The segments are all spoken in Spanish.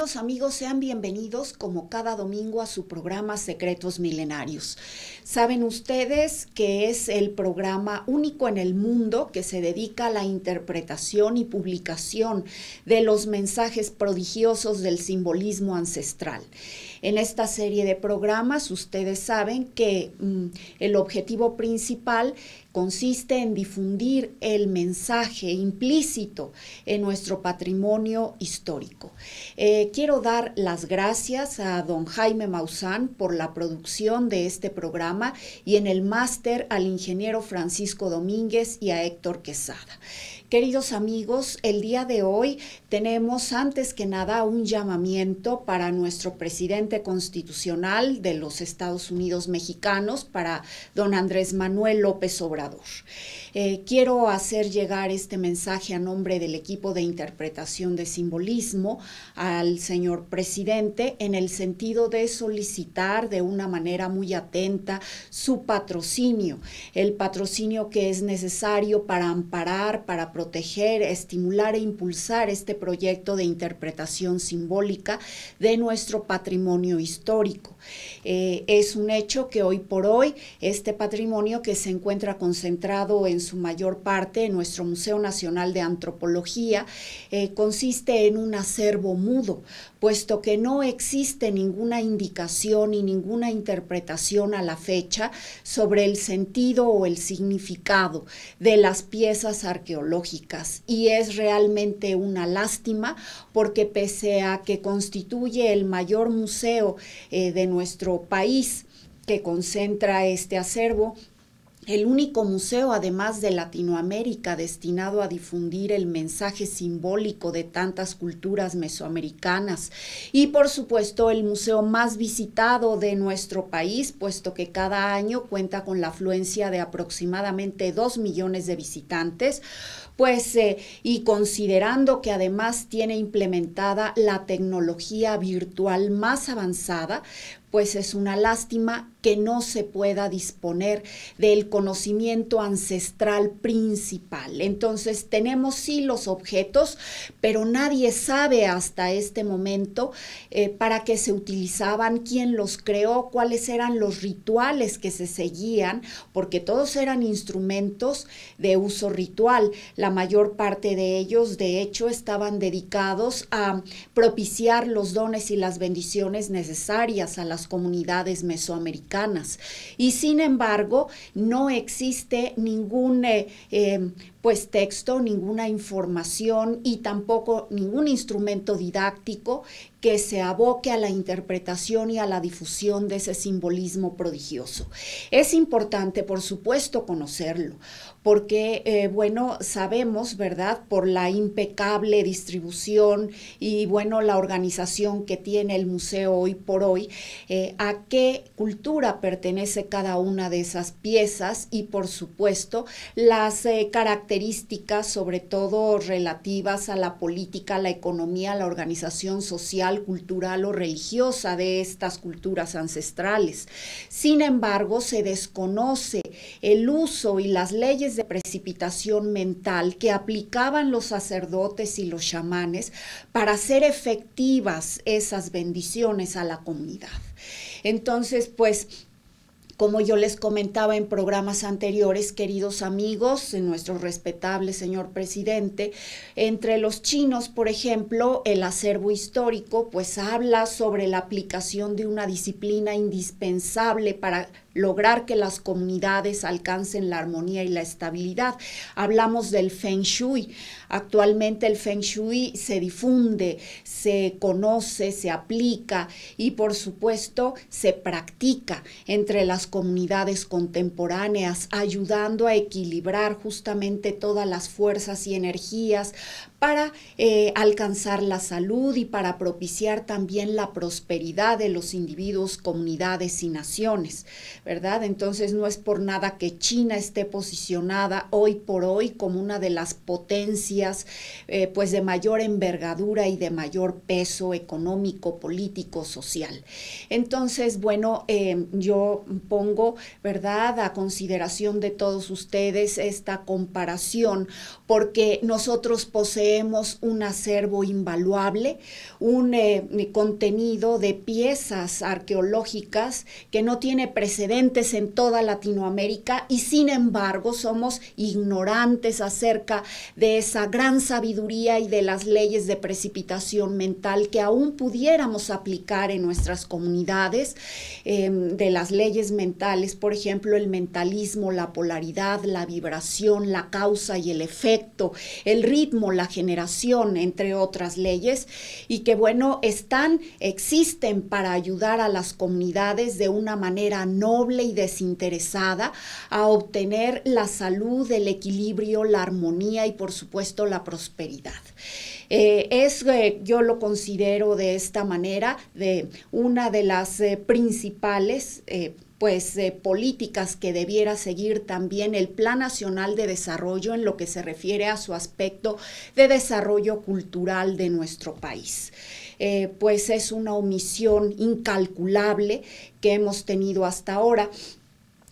Amigos, sean bienvenidos como cada domingo a su programa Secretos Milenarios. Saben ustedes que es el programa único en el mundo que se dedica a la interpretación y publicación de los mensajes prodigiosos del simbolismo ancestral. En esta serie de programas ustedes saben que el objetivo principal consiste en difundir el mensaje implícito en nuestro patrimonio histórico. Quiero dar las gracias a don Jaime Maussan por la producción de este programa y en el máster al ingeniero Francisco Domínguez y a Héctor Quesada. Queridos amigos, el día de hoy tenemos antes que nada un llamamiento para nuestro presidente constitucional de los Estados Unidos mexicanos, para don Andrés Manuel López Obrador. Quiero hacer llegar este mensaje a nombre del equipo de interpretación de simbolismo al señor presidente en el sentido de solicitar de una manera muy atenta su patrocinio, el patrocinio que es necesario para amparar, para proteger, estimular e impulsar este proyecto de interpretación simbólica de nuestro patrimonio histórico. Es un hecho que hoy por hoy este patrimonio, que se encuentra concentrado en su mayor parte en nuestro Museo Nacional de Antropología, consiste en un acervo mudo, puesto que no existe ninguna indicación y ninguna interpretación a la fecha sobre el sentido o el significado de las piezas arqueológicas. Y es realmente una lástima, porque pese a que constituye el mayor museo de nuestro país que concentra este acervo, el único museo, además de Latinoamérica, destinado a difundir el mensaje simbólico de tantas culturas mesoamericanas, y por supuesto el museo más visitado de nuestro país, puesto que cada año cuenta con la afluencia de aproximadamente 2 millones de visitantes, y considerando que además tiene implementada la tecnología virtual más avanzada, pues es una lástima que no se pueda disponer del conocimiento ancestral principal. Entonces tenemos sí los objetos, pero nadie sabe hasta este momento para qué se utilizaban, quién los creó, cuáles eran los rituales que se seguían, porque todos eran instrumentos de uso ritual. La mayor parte de ellos, de hecho, estaban dedicados a propiciar los dones y las bendiciones necesarias a las comunidades mesoamericanas. Y sin embargo, no existe ningún texto, ninguna información y tampoco ningún instrumento didáctico que se aboque a la interpretación y a la difusión de ese simbolismo prodigioso. Es importante, por supuesto, conocerlo, porque, sabemos, ¿verdad?, por la impecable distribución y, la organización que tiene el museo hoy por hoy, a qué cultura pertenece cada una de esas piezas y, por supuesto, las características, sobre todo relativas a la política, la economía, la organización social, cultural o religiosa de estas culturas ancestrales. Sin embargo, se desconoce el uso y las leyes de precipitación mental que aplicaban los sacerdotes y los chamanes para hacer efectivas esas bendiciones a la comunidad. Entonces, como yo les comentaba en programas anteriores, queridos amigos, nuestro respetable señor presidente, entre los chinos, por ejemplo, el acervo histórico, habla sobre la aplicación de una disciplina indispensable para lograr que las comunidades alcancen la armonía y la estabilidad. Hablamos del Feng Shui. Actualmente el Feng Shui se difunde, se conoce, se aplica y por supuesto se practica entre las comunidades contemporáneas, ayudando a equilibrar justamente todas las fuerzas y energías para alcanzar la salud y para propiciar también la prosperidad de los individuos, comunidades y naciones, ¿verdad? Entonces no es por nada que China esté posicionada hoy por hoy como una de las potencias de mayor envergadura y de mayor peso económico, político, social. Entonces, yo pongo, ¿verdad?, a consideración de todos ustedes esta comparación, porque nosotros poseemos poseemos un acervo invaluable, un contenido de piezas arqueológicas que no tiene precedentes en toda Latinoamérica, y sin embargo somos ignorantes acerca de esa gran sabiduría y de las leyes de precipitación mental que aún pudiéramos aplicar en nuestras comunidades, de las leyes mentales, por ejemplo, el mentalismo, la polaridad, la vibración, la causa y el efecto, el ritmo, la generación, entre otras leyes, y que bueno, existen para ayudar a las comunidades de una manera noble y desinteresada a obtener la salud, el equilibrio, la armonía y por supuesto la prosperidad. Yo lo considero de esta manera, de una de las principales políticas que debiera seguir también el Plan Nacional de Desarrollo en lo que se refiere a su aspecto de desarrollo cultural de nuestro país. Pues es una omisión incalculable que hemos tenido hasta ahora.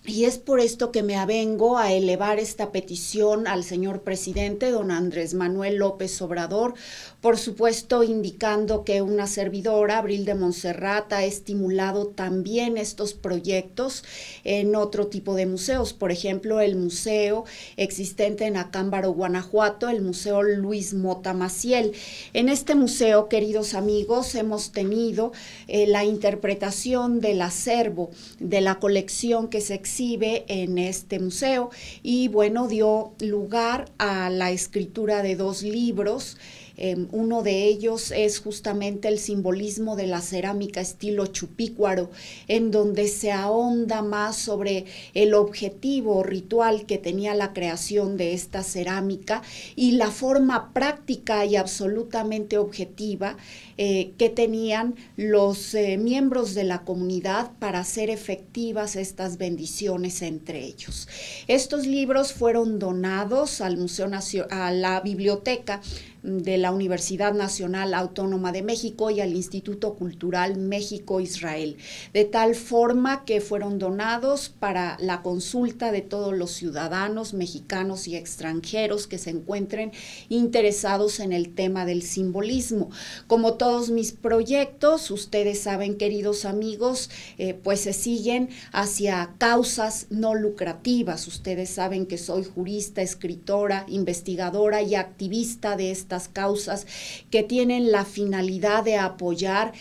Y es por esto que me avengo a elevar esta petición al señor presidente, don Andrés Manuel López Obrador, por supuesto indicando que una servidora, Abril de Montserrat, ha estimulado también estos proyectos en otro tipo de museos, por ejemplo, el museo existente en Acámbaro, Guanajuato, el Museo Luis Mota Maciel. En este museo, queridos amigos, hemos tenido la interpretación del acervo de la colección que se exhibe en este museo, y bueno, dio lugar a la escritura de 2 libros. Uno de ellos es justamente el simbolismo de la cerámica estilo chupícuaro, en donde se ahonda más sobre el objetivo ritual que tenía la creación de esta cerámica y la forma práctica y absolutamente objetiva que tenían los miembros de la comunidad para hacer efectivas estas bendiciones entre ellos. Estos libros fueron donados al a la biblioteca de la Universidad Nacional Autónoma de México y al Instituto Cultural México-Israel, de tal forma que fueron donados para la consulta de todos los ciudadanos mexicanos y extranjeros que se encuentren interesados en el tema del simbolismo. Como todos mis proyectos, ustedes saben, queridos amigos, pues se siguen hacia causas no lucrativas. Ustedes saben que soy jurista, escritora, investigadora y activista de estas causas que tienen la finalidad de apoyar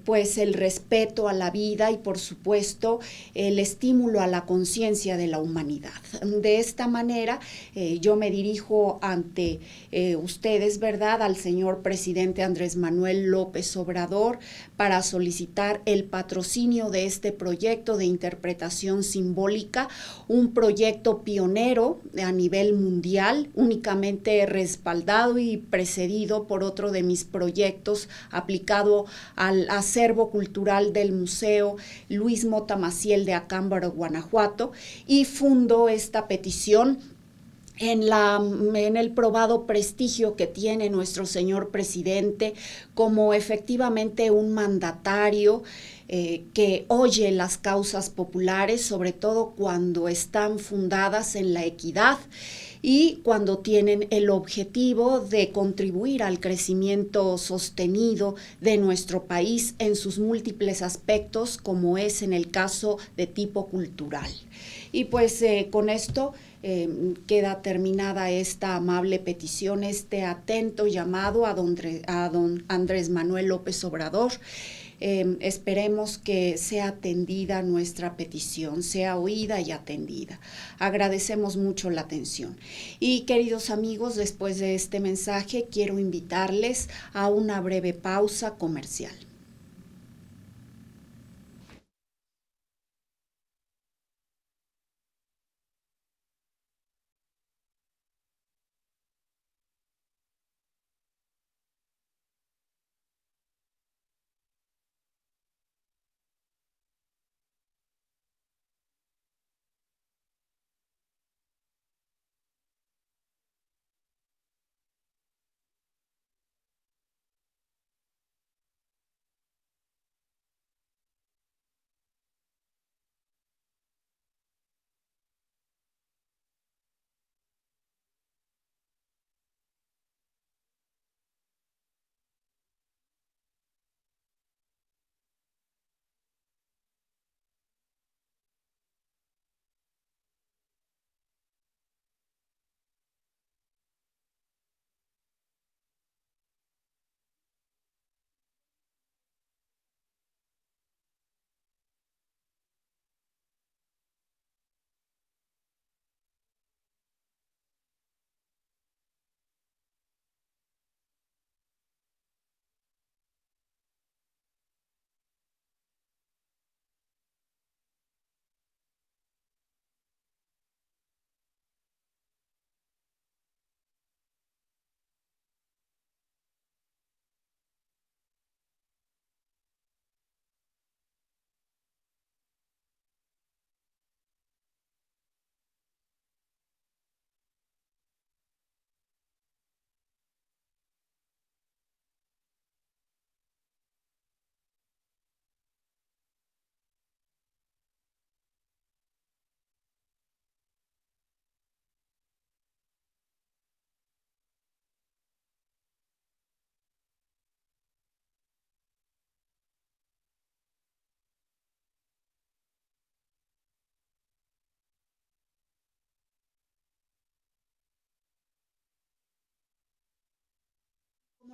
pues el respeto a la vida y por supuesto el estímulo a la conciencia de la humanidad. De esta manera yo me dirijo ante ustedes, ¿verdad?, al señor presidente Andrés Manuel López Obrador para solicitar el patrocinio de este proyecto de interpretación simbólica, un proyecto pionero a nivel mundial, únicamente respaldado y precedido por otro de mis proyectos aplicado al acervo cultural del Museo Luis Mota Maciel de Acámbaro, Guanajuato, y fundo esta petición en el probado prestigio que tiene nuestro señor presidente como efectivamente un mandatario que oye las causas populares, sobre todo cuando están fundadas en la equidad y cuando tienen el objetivo de contribuir al crecimiento sostenido de nuestro país en sus múltiples aspectos, como es en el caso de tipo cultural. Y pues con esto queda terminada esta amable petición, este atento llamado a don Andrés Manuel López Obrador. Esperemos que sea atendida nuestra petición, sea oída y atendida. Agradecemos mucho la atención. Y queridos amigos, después de este mensaje quiero invitarles a una breve pausa comercial.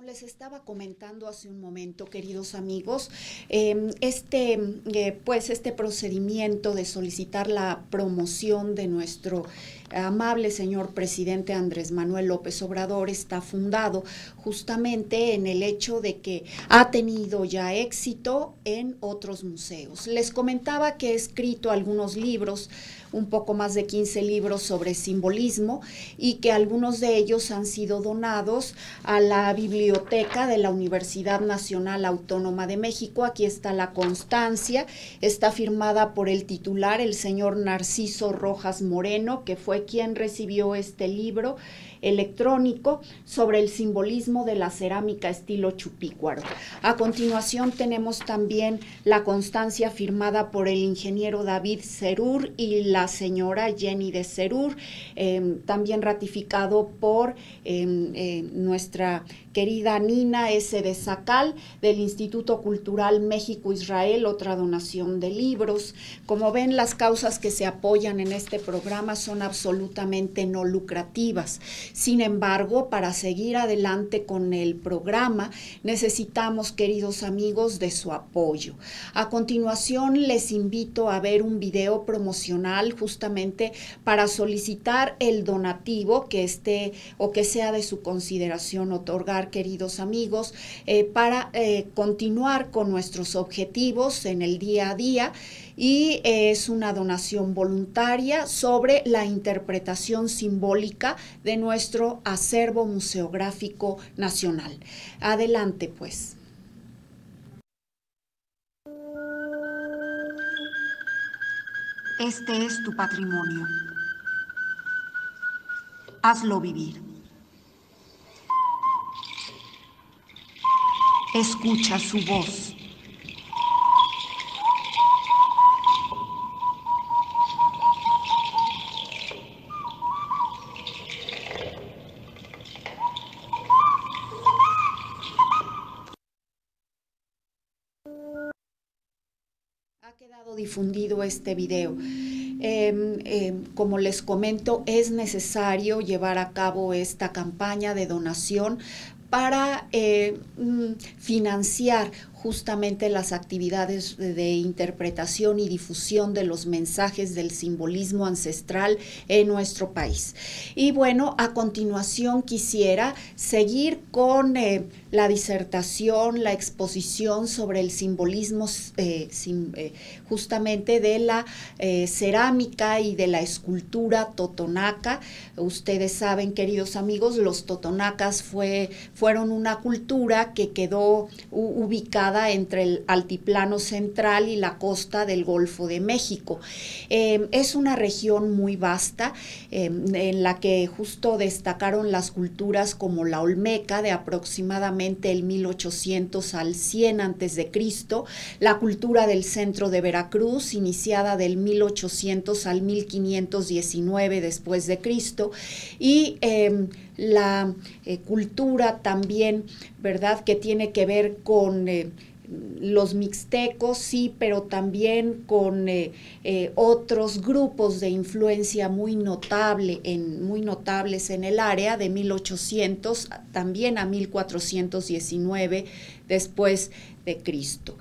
Les estaba comentando hace un momento, queridos amigos, pues este procedimiento de solicitar la promoción de nuestro amable señor presidente Andrés Manuel López Obrador está fundado justamente en el hecho de que ha tenido ya éxito en otros museos. Les comentaba que he escrito algunos libros, un poco más de 15 libros sobre simbolismo, y que algunos de ellos han sido donados a la biblioteca de la Universidad Nacional Autónoma de México. Aquí está la constancia, está firmada por el titular, el señor Narciso Rojas Moreno, que fue quien recibió este libro electrónico sobre el simbolismo de la cerámica estilo Chupícuaro. A continuación tenemos también la constancia firmada por el ingeniero David Serur y la señora Jenny de Serur, también ratificado por nuestra querida Nina S. de Sacal, del Instituto Cultural México-Israel, otra donación de libros. Como ven, las causas que se apoyan en este programa son absolutamente no lucrativas. Sin embargo, para seguir adelante con el programa, necesitamos, queridos amigos, de su apoyo. A continuación, les invito a ver un video promocional justamente para solicitar el donativo que esté o que sea de su consideración otorgar, queridos amigos, para continuar con nuestros objetivos en el día a día, y es una donación voluntaria sobre la interpretación simbólica de nuestro acervo museográfico nacional. Adelante, pues. Este es tu patrimonio. Hazlo vivir. Escucha su voz. Ha quedado difundido este video. Como les comento, es necesario llevar a cabo esta campaña de donación para financiar justamente las actividades de interpretación y difusión de los mensajes del simbolismo ancestral en nuestro país. Y bueno, a continuación quisiera seguir con la disertación, la exposición sobre el simbolismo justamente de la cerámica y de la escultura totonaca. Ustedes saben, queridos amigos, los totonacas fueron una cultura que quedó ubicada entre el altiplano central y la costa del Golfo de México. Es una región muy vasta en la que justo destacaron las culturas como la olmeca de aproximadamente el 1800 al 100 a.C., la cultura del centro de Veracruz iniciada del 1800 al 1519 después de Cristo, y la cultura también, ¿verdad?, que tiene que ver con los mixtecos, sí, pero también con otros grupos de influencia muy notables en el área, de 1800 también a 1419 después de Cristo.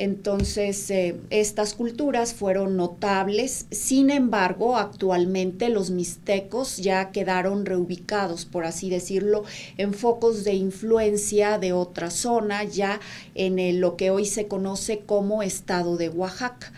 Entonces, estas culturas fueron notables. Sin embargo, actualmente los mixtecos ya quedaron reubicados, por así decirlo, en focos de influencia de otra zona, ya en lo que hoy se conoce como estado de Oaxaca.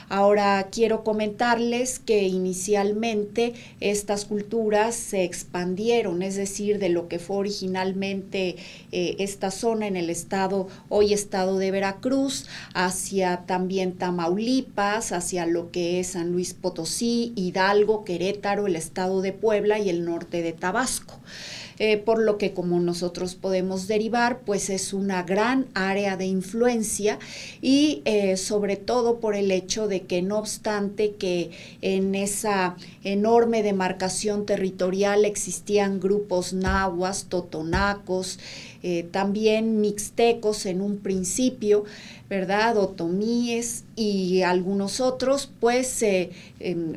Ahora quiero comentarles que inicialmente estas culturas se expandieron, es decir, de lo que fue originalmente esta zona en el estado, hoy estado de Veracruz, hacia también Tamaulipas, hacia lo que es San Luis Potosí, Hidalgo, Querétaro, el estado de Puebla y el norte de Tabasco. Por lo que, como nosotros podemos derivar, pues es una gran área de influencia, y sobre todo por el hecho de que, no obstante que en esa enorme demarcación territorial existían grupos nahuas, totonacos, también mixtecos en un principio, ¿verdad? Otomíes y algunos otros, pues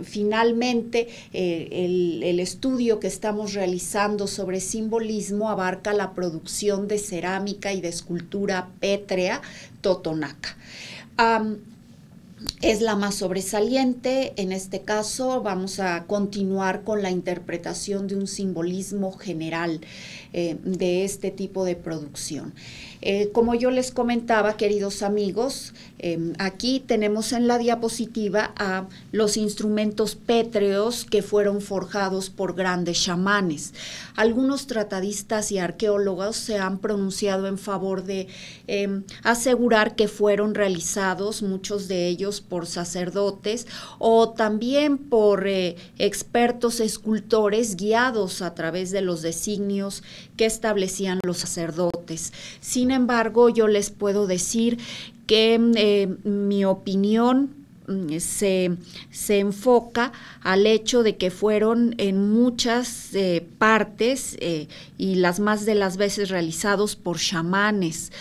finalmente el estudio que estamos realizando sobre simbolismo abarca la producción de cerámica y de escultura pétrea totonaca. Es la más sobresaliente. En este caso vamos a continuar con la interpretación de un simbolismo general de este tipo de producción. Como yo les comentaba, queridos amigos, aquí tenemos en la diapositiva a los instrumentos pétreos que fueron forjados por grandes chamanes. Algunos tratadistas y arqueólogos se han pronunciado en favor de asegurar que fueron realizados, muchos de ellos por sacerdotes o también por expertos escultores guiados a través de los designios que establecían los sacerdotes. Sin embargo, yo les puedo decir que mi opinión se enfoca al hecho de que fueron en muchas partes y las más de las veces realizados por chamanes,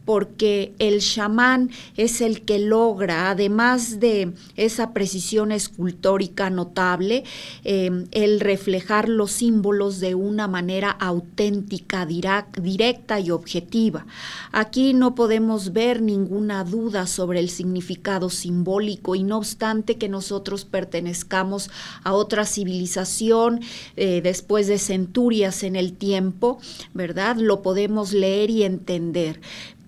porque el chamán es el que logra, además de esa precisión escultórica notable, el reflejar los símbolos de una manera auténtica, directa y objetiva. Aquí no podemos ver ninguna duda sobre el significado simbólico y no obstante que nosotros pertenezcamos a otra civilización después de centurias en el tiempo, ¿verdad? Lo podemos leer y entender.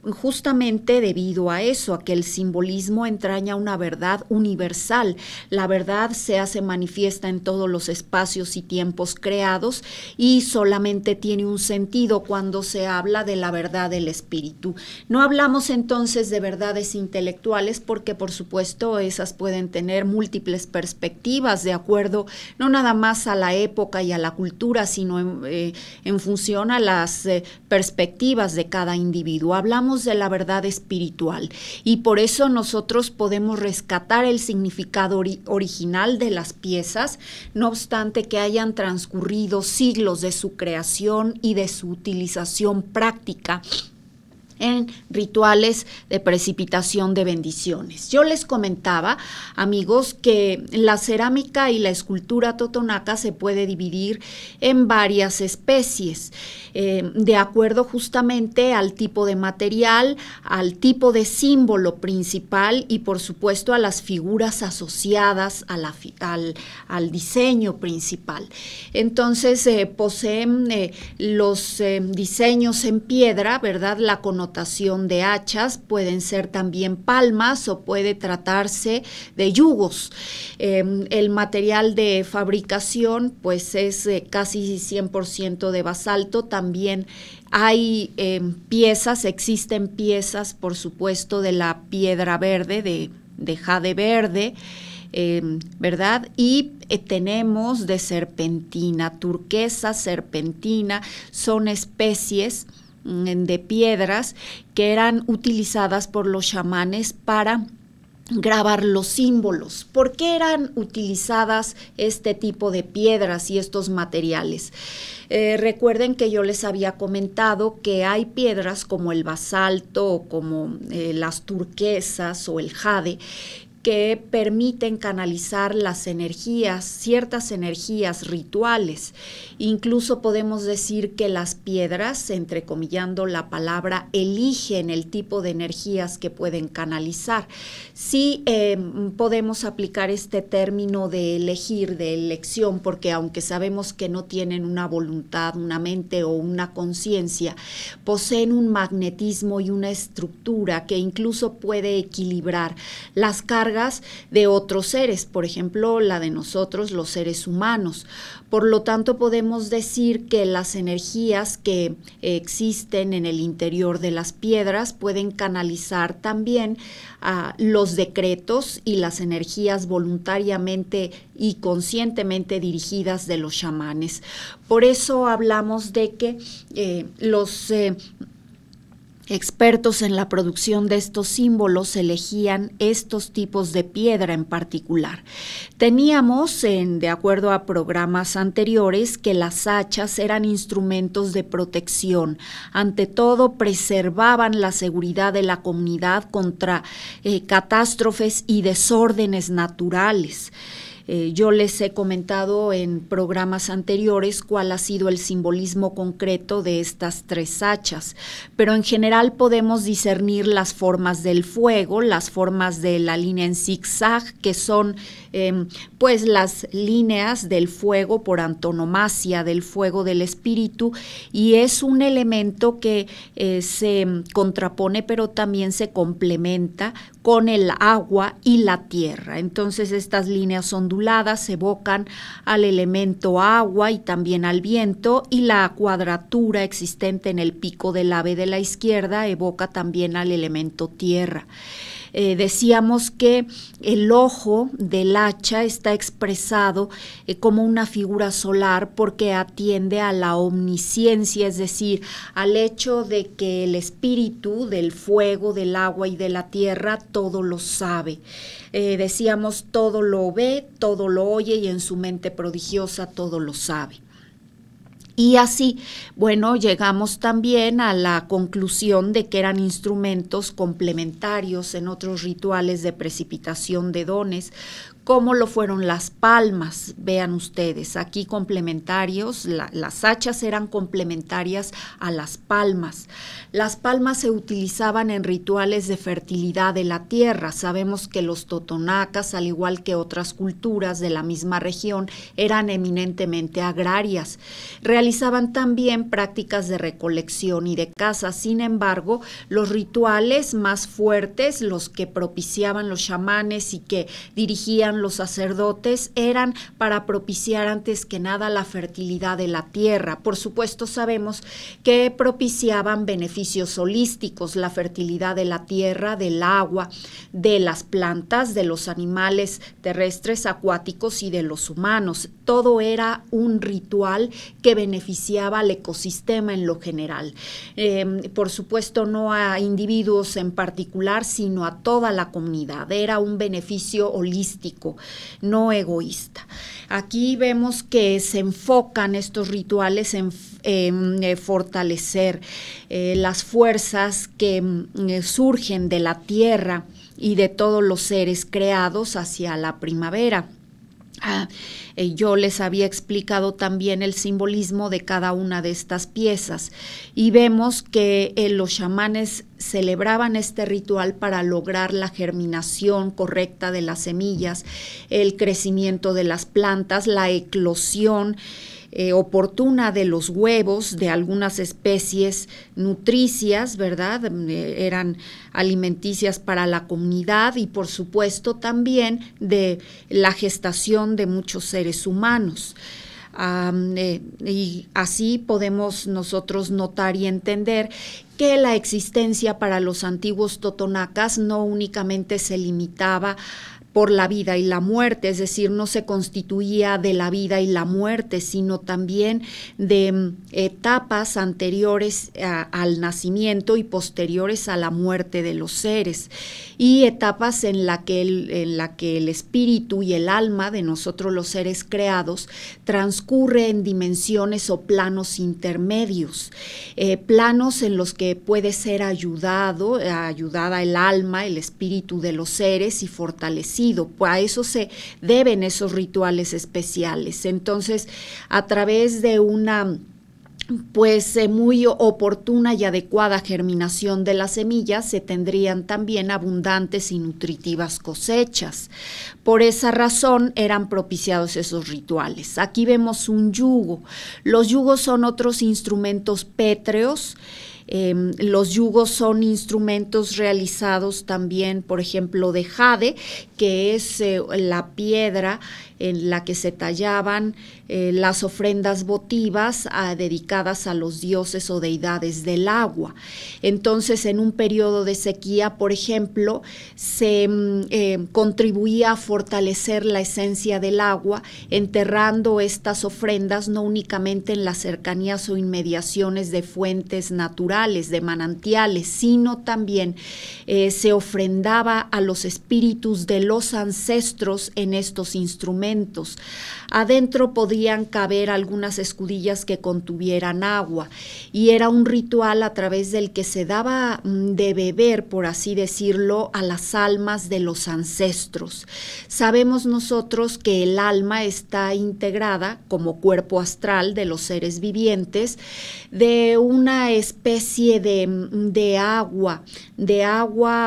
Justamente debido a eso, a que el simbolismo entraña una verdad universal. La verdad se hace manifiesta en todos los espacios y tiempos creados y solamente tiene un sentido cuando se habla de la verdad del espíritu. No hablamos entonces de verdades intelectuales porque por supuesto esas pueden tener múltiples perspectivas de acuerdo no nada más a la época y a la cultura, sino en función a las perspectivas de cada individuo. Hablamos de la verdad espiritual y por eso nosotros podemos rescatar el significado original de las piezas, no obstante que hayan transcurrido siglos de su creación y de su utilización práctica en rituales de precipitación de bendiciones. Yo les comentaba, amigos, que la cerámica y la escultura totonaca se puede dividir en varias especies, de acuerdo justamente al tipo de material, al tipo de símbolo principal y por supuesto a las figuras asociadas a al diseño principal. Entonces poseen los diseños en piedra, ¿verdad? La connotación de hachas, pueden ser también palmas o puede tratarse de yugos. El material de fabricación pues es casi 100% de basalto. También hay existen piezas por supuesto de la piedra verde, de jade verde, ¿verdad? Y tenemos de serpentina, turquesa, serpentina, son especies de piedras que eran utilizadas por los chamanes para grabar los símbolos. ¿Por qué eran utilizadas este tipo de piedras y estos materiales? Recuerden que yo les había comentado que hay piedras como el basalto o como las turquesas o el jade que permiten canalizar las energías, ciertas energías rituales. Incluso podemos decir que las piedras, entrecomillando la palabra, eligen el tipo de energías que pueden canalizar. Sí podemos aplicar este término de elegir, de elección, porque aunque sabemos que no tienen una voluntad, una mente o una conciencia, poseen un magnetismo y una estructura que incluso puede equilibrar las cargas de otros seres, por ejemplo, la de nosotros, los seres humanos. Por lo tanto, podemos decir que las energías que existen en el interior de las piedras pueden canalizar también los decretos y las energías voluntariamente y conscientemente dirigidas de los chamanes. Por eso hablamos de que Expertos en la producción de estos símbolos elegían estos tipos de piedra en particular. Teníamos, de acuerdo a programas anteriores, que las hachas eran instrumentos de protección. Ante todo, preservaban la seguridad de la comunidad contra catástrofes y desórdenes naturales. Yo les he comentado en programas anteriores cuál ha sido el simbolismo concreto de estas tres hachas, pero en general podemos discernir las formas del fuego, las formas de la línea en zigzag, que son pues las líneas del fuego por antonomasia, del fuego del espíritu, y es un elemento que se contrapone pero también se complementa con el agua y la tierra. Entonces estas líneas onduladas evocan al elemento agua y también al viento, y la cuadratura existente en el pico del ave de la izquierda evoca también al elemento tierra. Decíamos que el ojo del hacha está expresado como una figura solar porque atiende a la omnisciencia, es decir, al hecho de que el espíritu del fuego, del agua y de la tierra todo lo sabe. Decíamos, todo lo ve, todo lo oye y en su mente prodigiosa todo lo sabe. Y así, bueno, llegamos también a la conclusión de que eran instrumentos complementarios en otros rituales de precipitación de dones, como lo fueron las palmas. Vean ustedes, aquí complementarios, las hachas eran complementarias a las palmas. Las palmas se utilizaban en rituales de fertilidad de la tierra. Sabemos que los totonacas, al igual que otras culturas de la misma región, eran eminentemente agrarias. Realizaban también prácticas de recolección y de caza. Sin embargo, los rituales más fuertes, los que propiciaban los chamanes y que dirigían los sacerdotes, eran para propiciar antes que nada la fertilidad de la tierra. Por supuesto, sabemos que propiciaban beneficios holísticos, la fertilidad de la tierra, del agua, de las plantas, de los animales terrestres, acuáticos y de los humanos. Todo era un ritual que beneficiaba al ecosistema en lo general. Por supuesto, no a individuos en particular, sino a toda la comunidad. Era un beneficio holístico, no egoísta. Aquí vemos que se enfocan estos rituales en fortalecer las fuerzas que surgen de la tierra y de todos los seres creados hacia la primavera. Yo les había explicado también el simbolismo de cada una de estas piezas y vemos que los chamanes celebraban este ritual para lograr la germinación correcta de las semillas, el crecimiento de las plantas, la eclosión oportuna de los huevos de algunas especies nutricias, ¿verdad? Eran alimenticias para la comunidad y por supuesto también de la gestación de muchos seres humanos. Y así podemos nosotros notar y entender que la existencia para los antiguos totonacas no únicamente se limitaba por la vida y la muerte, es decir, no se constituía de la vida y la muerte, sino también de etapas anteriores al nacimiento y posteriores a la muerte de los seres, y etapas en la que el espíritu y el alma de nosotros los seres creados transcurre en dimensiones o planos intermedios, planos en los que puede ser ayudada el alma, el espíritu de los seres y fortalecido. A eso se deben esos rituales especiales. Entonces, a través de una muy oportuna y adecuada germinación de las semillas, se tendrían también abundantes y nutritivas cosechas. Por esa razón eran propiciados esos rituales. Aquí vemos un yugo. Los yugos son otros instrumentos pétreos. Los yugos son instrumentos realizados también, por ejemplo, de jade, que es la piedra en la que se tallaban las ofrendas votivas dedicadas a los dioses o deidades del agua. Entonces, en un periodo de sequía, por ejemplo, se contribuía a fortalecer la esencia del agua, enterrando estas ofrendas no únicamente en las cercanías o inmediaciones de fuentes naturales, minerales, de manantiales, sino también se ofrendaba a los espíritus de los ancestros en estos instrumentos. Adentro podían caber algunas escudillas que contuvieran agua, y era un ritual a través del que se daba de beber, por así decirlo, a las almas de los ancestros. Sabemos nosotros que el alma está integrada como cuerpo astral de los seres vivientes de una especie de agua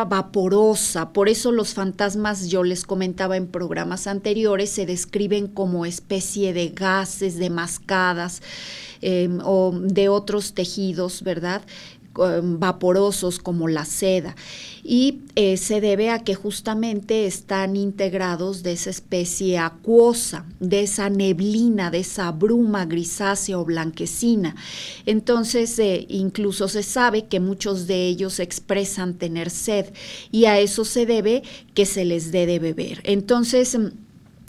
vaporosa. Por eso los fantasmas, yo les comentaba en programas anteriores, se describen como especie de gases, de mascadas o de otros tejidos, ¿verdad?, vaporosos como la seda, y se debe a que justamente están integrados de esa especie acuosa, de esa neblina, de esa bruma grisácea o blanquecina. Entonces incluso se sabe que muchos de ellos expresan tener sed, y a eso se debe que se les dé de beber. Entonces,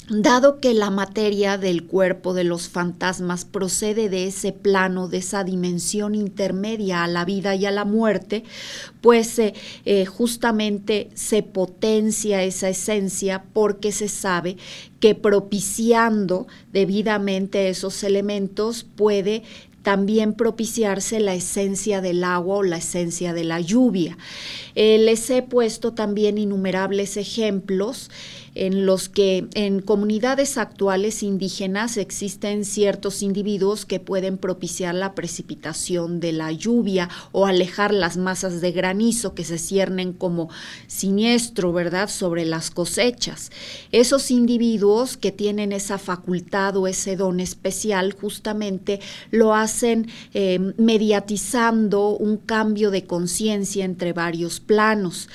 dado que la materia del cuerpo de los fantasmas procede de ese plano, de esa dimensión intermedia a la vida y a la muerte, pues justamente se potencia esa esencia, porque se sabe que propiciando debidamente esos elementos puede también propiciarse la esencia del agua o la esencia de la lluvia. Les he puesto también innumerables ejemplos en los que en comunidades actuales indígenas existen ciertos individuos que pueden propiciar la precipitación de la lluvia o alejar las masas de granizo que se ciernen como siniestro, ¿verdad?, sobre las cosechas. Esos individuos que tienen esa facultad o ese don especial justamente lo hacen mediatizando un cambio de conciencia entre varios planos,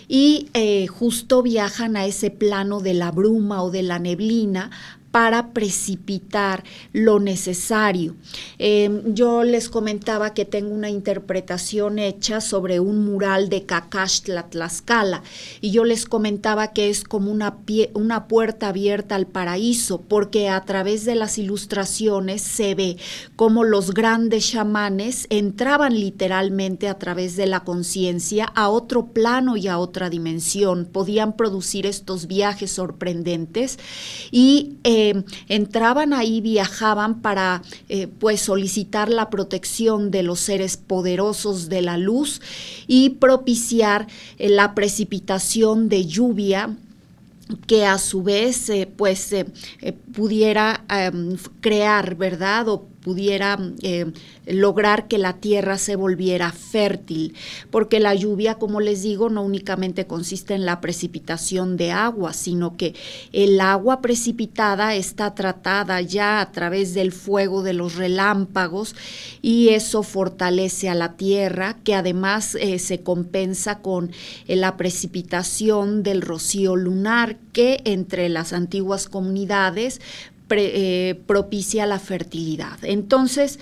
y justo viajan a ese plano de la bruma o de la neblina para precipitar lo necesario. Yo les comentaba que tengo una interpretación hecha sobre un mural de Cacaxtla, Tlaxcala, y yo les comentaba que es como una puerta abierta al paraíso, porque a través de las ilustraciones se ve cómo los grandes chamanes entraban literalmente a través de la conciencia a otro plano y a otra dimensión. Podían producir estos viajes sorprendentes y entraban ahí, viajaban para pues solicitar la protección de los seres poderosos de la luz y propiciar la precipitación de lluvia que a su vez pudiera crear, ¿verdad?, o pudiera lograr que la tierra se volviera fértil, porque la lluvia, como les digo, no únicamente consiste en la precipitación de agua, sino que el agua precipitada está tratada ya a través del fuego de los relámpagos, y eso fortalece a la tierra, que además se compensa con la precipitación del rocío lunar, que entre las antiguas comunidades propicia la fertilidad. Entonces,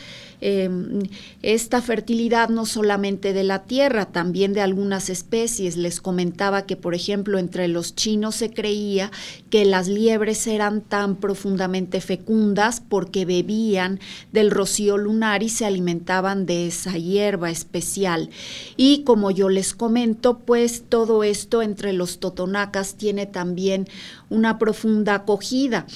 esta fertilidad no solamente de la tierra, también de algunas especies. Les comentaba que, por ejemplo, entre los chinos se creía que las liebres eran tan profundamente fecundas porque bebían del rocío lunar y se alimentaban de esa hierba especial. Y como yo les comento, pues todo esto entre los totonacas tiene también una profunda acogida,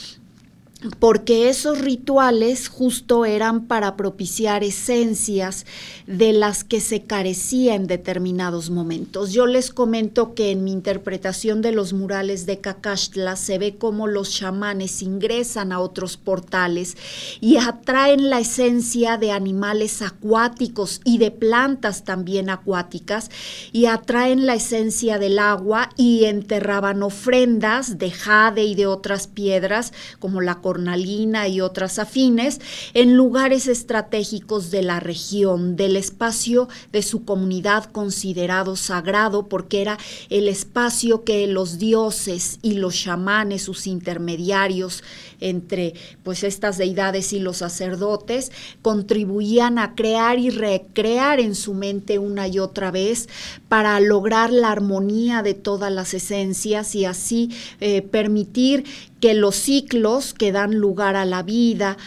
porque esos rituales justo eran para propiciar esencias de las que se carecía en determinados momentos. Yo les comento que en mi interpretación de los murales de Cacaxtla se ve cómo los chamanes ingresan a otros portales y atraen la esencia de animales acuáticos y de plantas también acuáticas, y atraen la esencia del agua, y enterraban ofrendas de jade y de otras piedras como la cornalina y otras afines en lugares estratégicos de la región, del espacio de su comunidad considerado sagrado, porque era el espacio que los dioses y los chamanes, sus intermediarios entre pues estas deidades y los sacerdotes, contribuían a crear y recrear en su mente una y otra vez para lograr la armonía de todas las esencias, y así permitir que los ciclos que dan lugar a la vida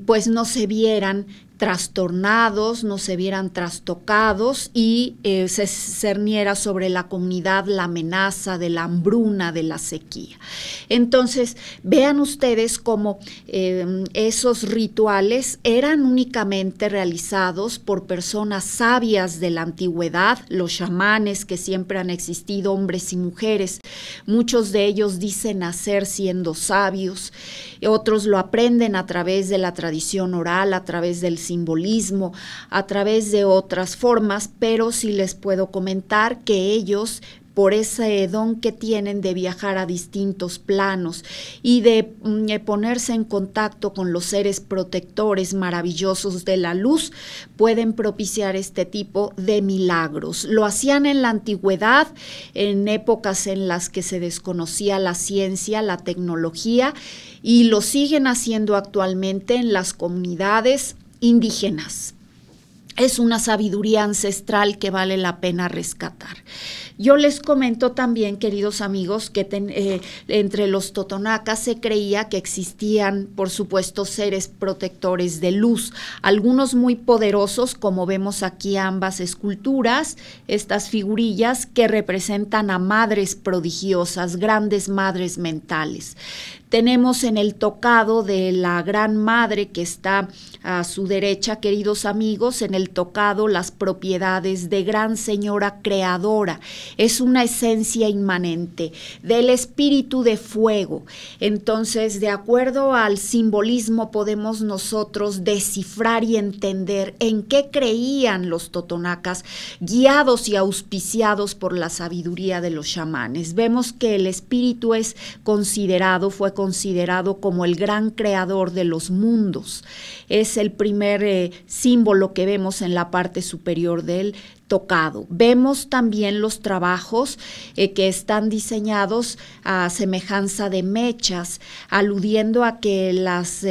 pues no se vieran trastornados, no se vieran trastocados y se cerniera sobre la comunidad la amenaza de la hambruna, de la sequía. Entonces, vean ustedes cómo esos rituales eran únicamente realizados por personas sabias de la antigüedad, los chamanes que siempre han existido, hombres y mujeres. Muchos de ellos dicen nacer siendo sabios, otros lo aprenden a través de la tradición oral, a través del simbolismo, a través de otras formas, pero sí les puedo comentar que ellos, por ese don que tienen de viajar a distintos planos y de ponerse en contacto con los seres protectores maravillosos de la luz, pueden propiciar este tipo de milagros. Lo hacían en la antigüedad, en épocas en las que se desconocía la ciencia, la tecnología, y lo siguen haciendo actualmente en las comunidades indígenas. Es una sabiduría ancestral que vale la pena rescatar. Yo les comento también, queridos amigos, que entre los totonacas se creía que existían, por supuesto, seres protectores de luz, algunos muy poderosos, como vemos aquí ambas esculturas, estas figurillas que representan a madres prodigiosas, grandes madres mentales. Tenemos en el tocado de la Gran Madre que está a su derecha, queridos amigos, en el tocado las propiedades de Gran Señora Creadora. Es una esencia inmanente del espíritu de fuego. Entonces, de acuerdo al simbolismo, podemos nosotros descifrar y entender en qué creían los totonacas, guiados y auspiciados por la sabiduría de los chamanes. Vemos que el espíritu fue considerado como el gran creador de los mundos. Es el primer símbolo que vemos en la parte superior del tocado. Vemos también los trabajos que están diseñados a semejanza de mechas, aludiendo a que las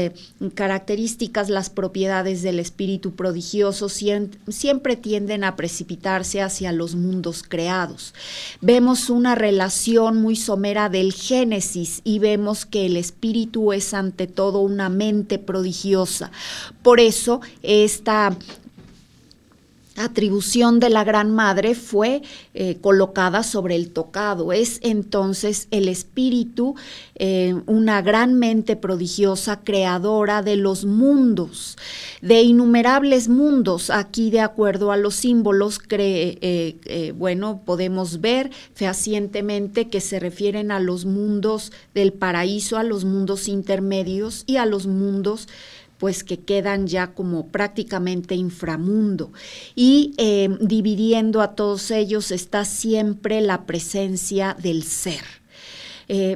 características, las propiedades del espíritu prodigioso siempre tienden a precipitarse hacia los mundos creados. Vemos una relación muy somera del Génesis y vemos que el espíritu es ante todo una mente prodigiosa. Por eso esta atribución de la Gran Madre fue colocada sobre el tocado. Es entonces el espíritu, una gran mente prodigiosa, creadora de los mundos, de innumerables mundos. Aquí, de acuerdo a los símbolos, podemos ver fehacientemente que se refieren a los mundos del paraíso, a los mundos intermedios y a los mundos pues que quedan ya como prácticamente inframundo, y dividiendo a todos ellos está siempre la presencia del ser.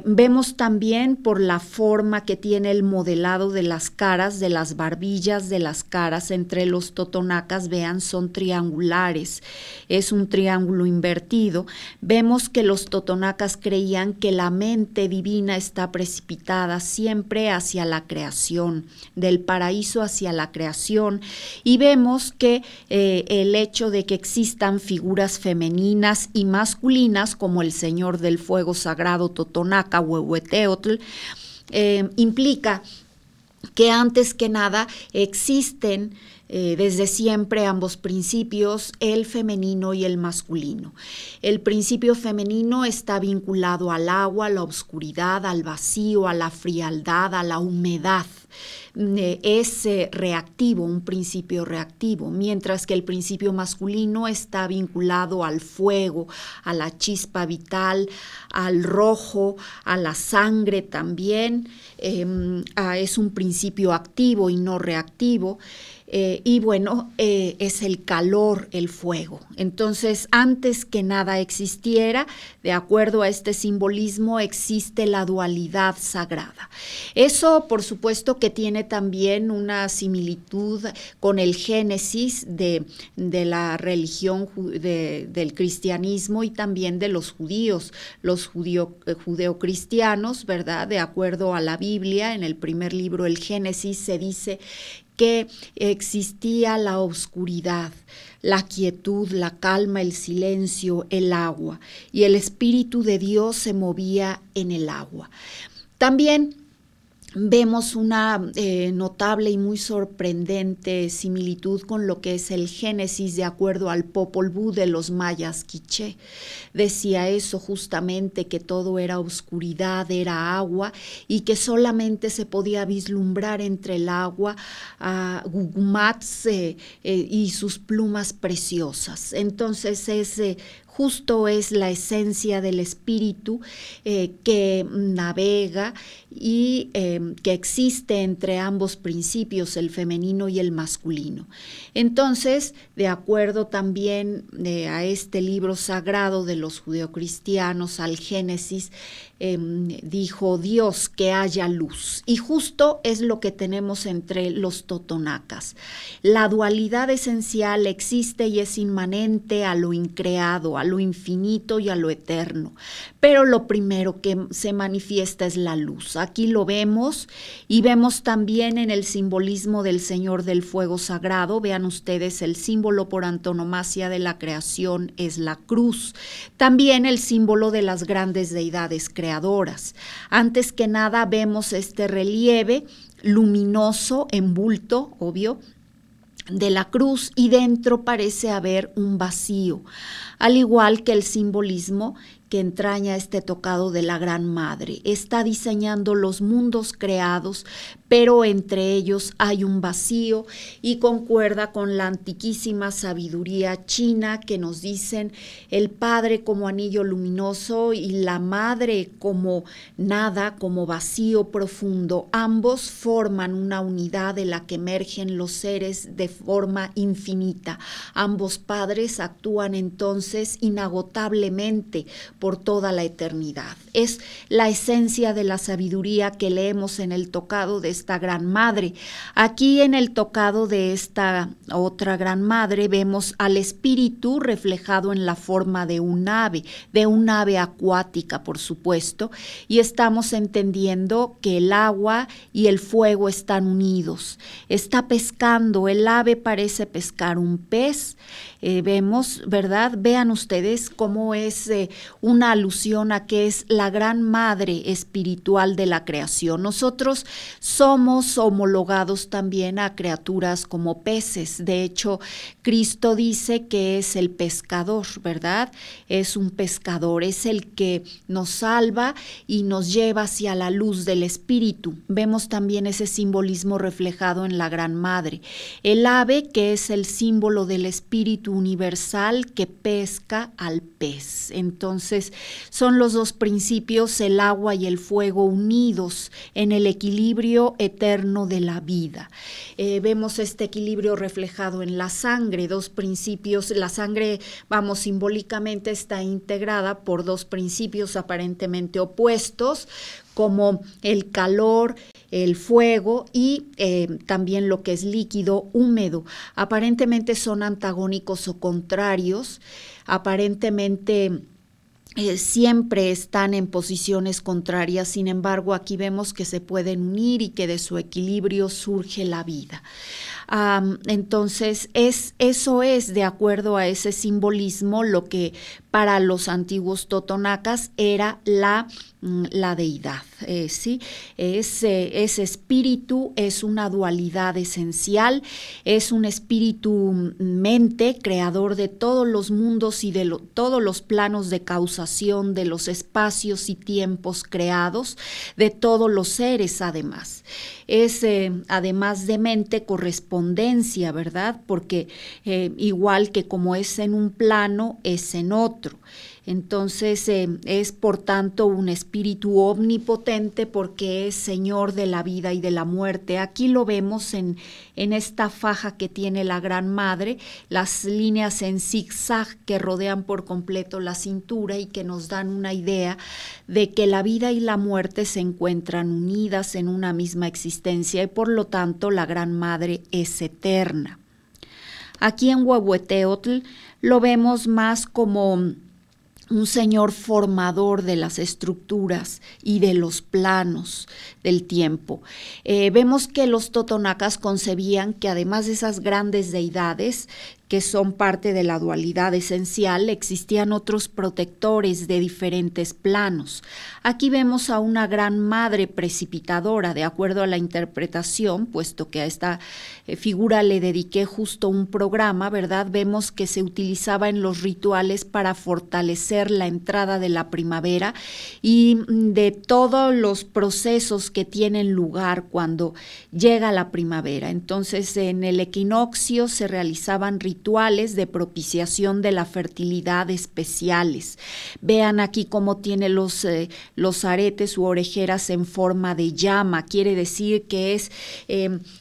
Vemos también por la forma que tiene el modelado de las caras, de las barbillas de las caras entre los totonacas, vean, son triangulares, es un triángulo invertido. Vemos que los totonacas creían que la mente divina está precipitada siempre hacia la creación, del paraíso hacia la creación, y vemos que el hecho de que existan figuras femeninas y masculinas como el Señor del Fuego Sagrado Totonaca, Huehueteotl, implica que antes que nada existen desde siempre ambos principios, el femenino y el masculino. El principio femenino está vinculado al agua, a la oscuridad, al vacío, a la frialdad, a la humedad. Es reactivo, un principio reactivo, mientras que el principio masculino está vinculado al fuego, a la chispa vital, al rojo, a la sangre también. Es un principio activo y no reactivo. Es el calor, el fuego. Entonces, antes que nada existiera, de acuerdo a este simbolismo, existe la dualidad sagrada. Eso, por supuesto, que tiene también una similitud con el Génesis de la religión del cristianismo y también de los judíos, los judeocristianos, ¿verdad? De acuerdo a la Biblia, en el primer libro, el Génesis, se dice que existía la oscuridad, la quietud, la calma, el silencio, el agua, y el Espíritu de Dios se movía en el agua. También vemos una notable y muy sorprendente similitud con lo que es el Génesis de acuerdo al Popol Vuh de los mayas quiché. Decía eso justamente, que todo era oscuridad, era agua, y que solamente se podía vislumbrar entre el agua a Gugumats y sus plumas preciosas. Entonces justo es la esencia del espíritu que navega y que existe entre ambos principios, el femenino y el masculino. Entonces, de acuerdo también a este libro sagrado de los judeocristianos, al Génesis, dijo Dios que haya luz, y justo es lo que tenemos entre los totonacas. La dualidad esencial existe y es inmanente a lo increado, a lo infinito y a lo eterno, pero lo primero que se manifiesta es la luz. Aquí lo vemos, y vemos también en el simbolismo del Señor del Fuego Sagrado. Vean ustedes, el símbolo por antonomasia de la creación es la cruz, también el símbolo de las grandes deidades creadoras. Antes que nada vemos este relieve luminoso en bulto, obvio, de la cruz, y dentro parece haber un vacío, al igual que el simbolismo que entraña este tocado de la Gran Madre. Está diseñando los mundos creados, pero entre ellos hay un vacío, y concuerda con la antiquísima sabiduría china que nos dicen el Padre como anillo luminoso y la Madre como nada, como vacío profundo. Ambos forman una unidad de la que emergen los seres de forma infinita. Ambos padres actúan entonces inagotablemente por toda la eternidad. Es la esencia de la sabiduría que leemos en el tocado de esta Gran Madre. Aquí en el tocado de esta otra Gran Madre vemos al espíritu reflejado en la forma de un ave acuática, por supuesto, y estamos entendiendo que el agua y el fuego están unidos. Está pescando, el ave parece pescar un pez. Vemos, ¿verdad? Vean ustedes cómo es una alusión a que es la Gran Madre espiritual de la creación. Nosotros somos homologados también a criaturas como peces. De hecho, Cristo dice que es el pescador, ¿verdad? Es un pescador, es el que nos salva y nos lleva hacia la luz del espíritu. Vemos también ese simbolismo reflejado en la Gran Madre. El ave, que es el símbolo del espíritu universal que pesca al pez. Entonces, son los dos principios, el agua y el fuego, unidos en el equilibrio eterno de la vida. Vemos este equilibrio reflejado en la sangre, dos principios. La sangre, simbólicamente está integrada por dos principios aparentemente opuestos, como el calor, el fuego y también lo que es líquido, húmedo. Aparentemente son antagónicos o contrarios, aparentemente siempre están en posiciones contrarias. Sin embargo, aquí vemos que se pueden unir y que de su equilibrio surge la vida. Entonces, eso es, de acuerdo a ese simbolismo, lo que para los antiguos totonacas era la deidad. ¿Sí? Ese espíritu es una dualidad esencial, es un espíritu mente, creador de todos los mundos y de todos los planos de causación, de los espacios y tiempos creados, de todos los seres además. Es, además de mente, correspondencia, ¿verdad? Porque igual que como es en un plano, es en otro. Entonces es por tanto un espíritu omnipotente porque es Señor de la vida y de la muerte. Aquí lo vemos en esta faja que tiene la Gran Madre, las líneas en zigzag que rodean por completo la cintura y que nos dan una idea de que la vida y la muerte se encuentran unidas en una misma existencia y por lo tanto la Gran Madre es eterna. Aquí en Huehueteotl lo vemos más como un señor formador de las estructuras y de los planos del tiempo. Vemos que los totonacas concebían que además de esas grandes deidades que son parte de la dualidad esencial, existían otros protectores de diferentes planos. Aquí vemos a una gran madre precipitadora, de acuerdo a la interpretación, puesto que a esta figura le dediqué justo un programa, ¿verdad? Vemos que se utilizaba en los rituales para fortalecer la entrada de la primavera y de todos los procesos que tienen lugar cuando llega la primavera. Entonces, en el equinoccio se realizaban rituales de propiciación de la fertilidad especiales. Vean aquí cómo tiene los aretes u orejeras en forma de llama, quiere decir que es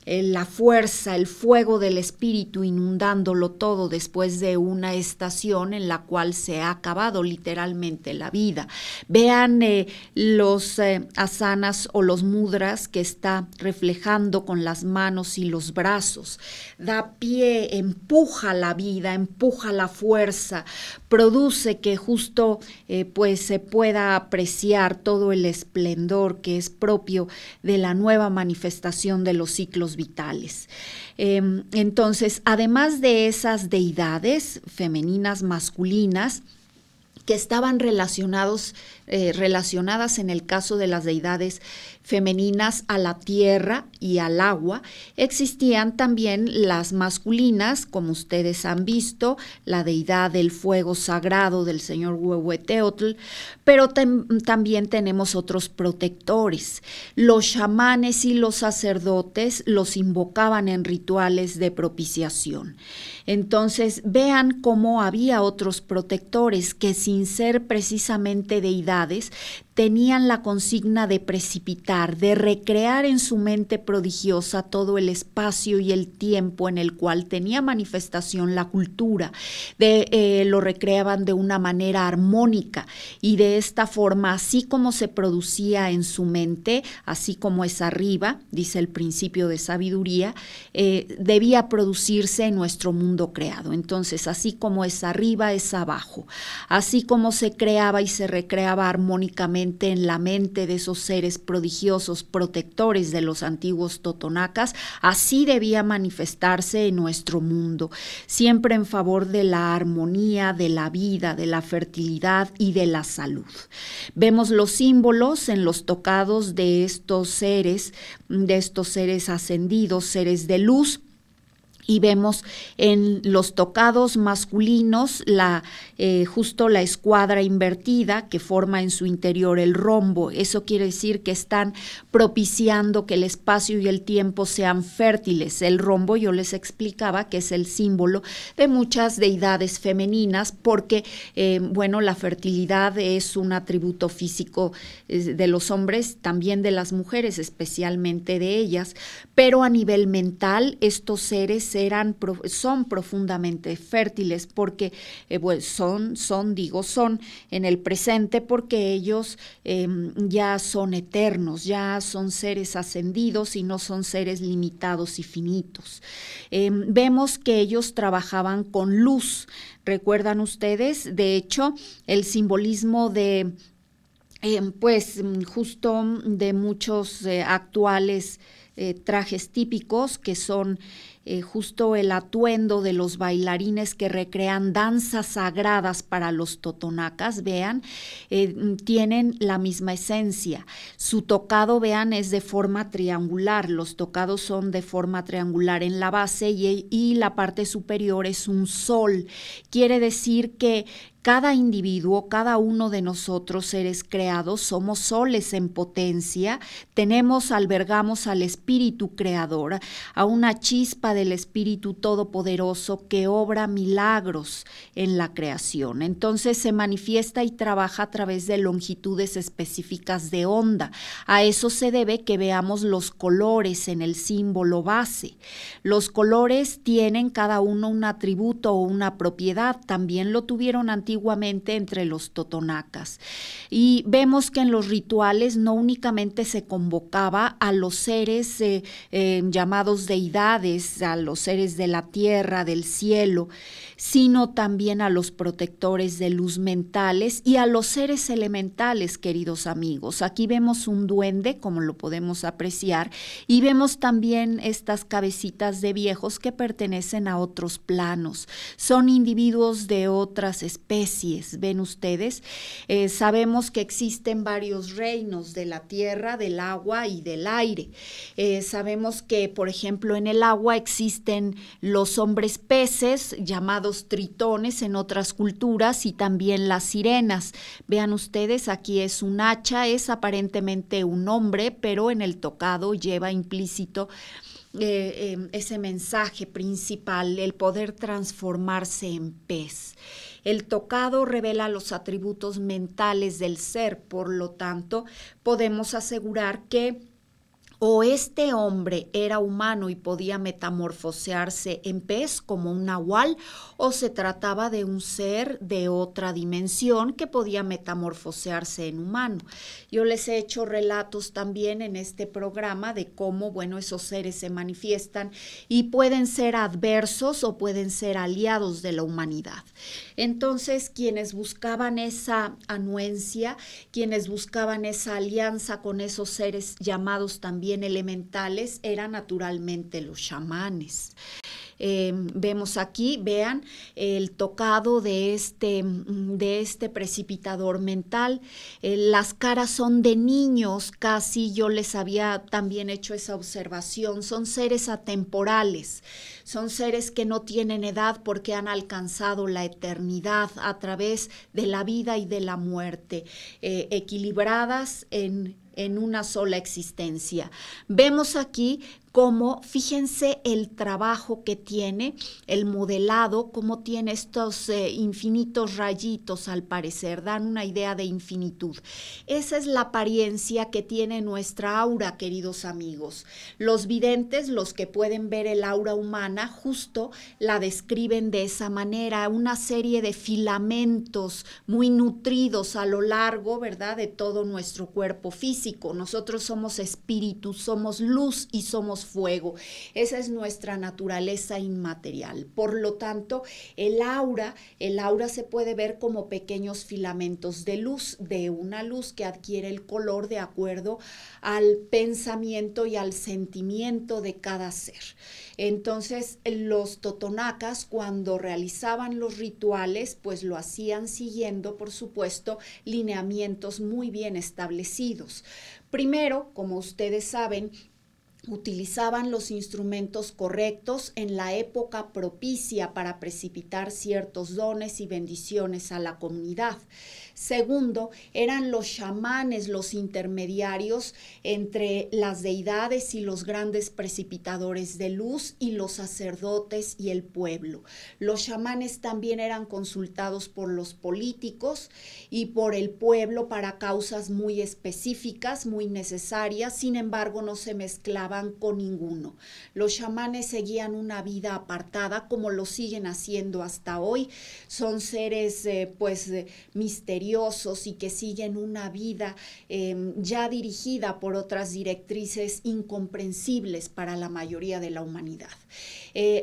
la fuerza, el fuego del espíritu inundándolo todo después de una estación en la cual se ha acabado literalmente la vida. Vean los asanas o los mudras que está reflejando con las manos y los brazos. Da pie, empuja la vida, empuja la fuerza, produce que justo pues se pueda apreciar todo el esplendor que es propio de la nueva manifestación de los ciclos vitales. Entonces, además de esas deidades femeninas, masculinas, que estaban relacionadas en el caso de las deidades femeninas a la tierra y al agua, existían también las masculinas, como ustedes han visto, la deidad del fuego sagrado del señor Huehueteotl, pero también tenemos otros protectores. Los chamanes y los sacerdotes los invocaban en rituales de propiciación. Entonces, vean cómo había otros protectores que, sin ser precisamente deidades, tenían la consigna de precipitar, de recrear en su mente prodigiosa todo el espacio y el tiempo en el cual tenía manifestación la cultura. Lo recreaban de una manera armónica y de esta forma, así como se producía en su mente, así como es arriba, dice el principio de sabiduría, debía producirse en nuestro mundo creado. Entonces, así como es arriba, es abajo. Así como se creaba y se recreaba armónicamente en la mente de esos seres prodigiosos protectores de los antiguos totonacas, así debía manifestarse en nuestro mundo, siempre en favor de la armonía, de la vida, de la fertilidad y de la salud. Vemos los símbolos en los tocados de estos seres ascendidos, seres de luz. Y vemos en los tocados masculinos justo la escuadra invertida que forma en su interior el rombo. Eso quiere decir que están propiciando que el espacio y el tiempo sean fértiles. El rombo, yo les explicaba que es el símbolo de muchas deidades femeninas porque, la fertilidad es un atributo físico de los hombres, también de las mujeres, especialmente de ellas, pero a nivel mental estos seres son profundamente fértiles porque son en el presente porque ellos ya son eternos, ya son seres ascendidos y no son seres limitados y finitos. Vemos que ellos trabajaban con luz. ¿Recuerdan ustedes? De hecho, el simbolismo de justo de muchos actuales trajes típicos que son justo el atuendo de los bailarines que recrean danzas sagradas para los totonacas, vean, tienen la misma esencia. Su tocado, vean, es de forma triangular, los tocados son de forma triangular en la base y la parte superior es un sol. Quiere decir que cada individuo, cada uno de nosotros, seres creados, somos soles en potencia, albergamos al espíritu creador, a una chispa del espíritu todopoderoso que obra milagros en la creación. Entonces se manifiesta y trabaja a través de longitudes específicas de onda. A eso se debe que veamos los colores en el símbolo base. Los colores tienen cada uno un atributo o una propiedad, también lo tuvieron antiguamente antiguamente entre los totonacas. Y vemos que en los rituales no únicamente se convocaba a los seres llamados deidades, a los seres de la tierra, del cielo, sino también a los protectores de luz mentales y a los seres elementales, queridos amigos. Aquí vemos un duende, como lo podemos apreciar, y vemos también estas cabecitas de viejos que pertenecen a otros planos. Son individuos de otras especies, ¿ven ustedes? Sabemos que existen varios reinos de la tierra, del agua y del aire. Sabemos que, por ejemplo, en el agua existen los hombres peces, llamados tritones en otras culturas, y también las sirenas. Vean ustedes, aquí es un hacha, es aparentemente un hombre, pero en el tocado lleva implícito ese mensaje principal, el poder transformarse en pez. El tocado revela los atributos mentales del ser, por lo tanto, podemos asegurar que o este hombre era humano y podía metamorfosearse en pez como un nahual, o se trataba de un ser de otra dimensión que podía metamorfosearse en humano. Yo les he hecho relatos también en este programa de cómo, bueno, esos seres se manifiestan y pueden ser adversos o pueden ser aliados de la humanidad. Entonces, quienes buscaban esa anuencia, quienes buscaban esa alianza con esos seres llamados también elementales, eran naturalmente los chamanes. Vemos aquí, vean, el tocado de este precipitador mental. Las caras son de niños, casi yo les había también hecho esa observación. Son seres atemporales, son seres que no tienen edad porque han alcanzado la eternidad a través de la vida y de la muerte, equilibradas en una sola existencia. Vemos aquí cómo, fíjense el trabajo que tiene, el modelado, cómo tiene estos infinitos rayitos, al parecer, dan una idea de infinitud. Esa es la apariencia que tiene nuestra aura, queridos amigos. Los videntes, los que pueden ver el aura humana, justo la describen de esa manera, una serie de filamentos muy nutridos a lo largo, ¿verdad?, de todo nuestro cuerpo físico. Nosotros somos espíritus, somos luz y somos fuego. Esa es nuestra naturaleza inmaterial. Por lo tanto, el aura se puede ver como pequeños filamentos de luz, de una luz que adquiere el color de acuerdo al pensamiento y al sentimiento de cada ser. Entonces, los totonacas, cuando realizaban los rituales, pues lo hacían siguiendo, por supuesto, lineamientos muy bien establecidos. Primero, como ustedes saben, utilizaban los instrumentos correctos en la época propicia para precipitar ciertos dones y bendiciones a la comunidad. Segundo, eran los chamanes los intermediarios entre las deidades y los grandes precipitadores de luz y los sacerdotes y el pueblo. Los chamanes también eran consultados por los políticos y por el pueblo para causas muy específicas, muy necesarias, sin embargo no se mezclaban con ninguno. Los chamanes seguían una vida apartada como lo siguen haciendo hasta hoy. Son seres misteriosos y que siguen una vida ya dirigida por otras directrices incomprensibles para la mayoría de la humanidad.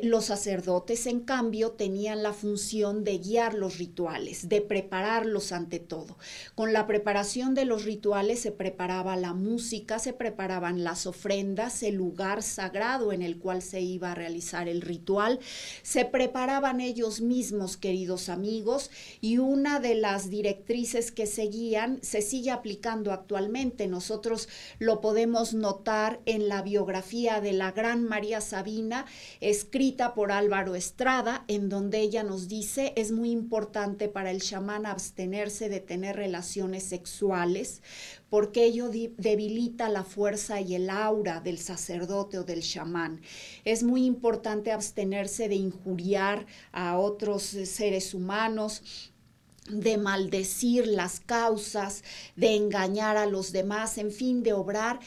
Los sacerdotes, en cambio, tenían la función de guiar los rituales, de prepararlos ante todo. Con la preparación de los rituales se preparaba la música, se preparaban las ofrendas, el lugar sagrado en el cual se iba a realizar el ritual, se preparaban ellos mismos, queridos amigos, y una de las directrices que seguían se sigue aplicando actualmente. Nosotros lo podemos notar en la biografía de la gran María Sabina, escrita por Álvaro Estrada, en donde ella nos dice: es muy importante para el chamán abstenerse de tener relaciones sexuales porque ello debilita la fuerza y el aura del sacerdote o del chamán. Es muy importante abstenerse de injuriar a otros seres humanos, de maldecir las causas, de engañar a los demás, en fin, de obrar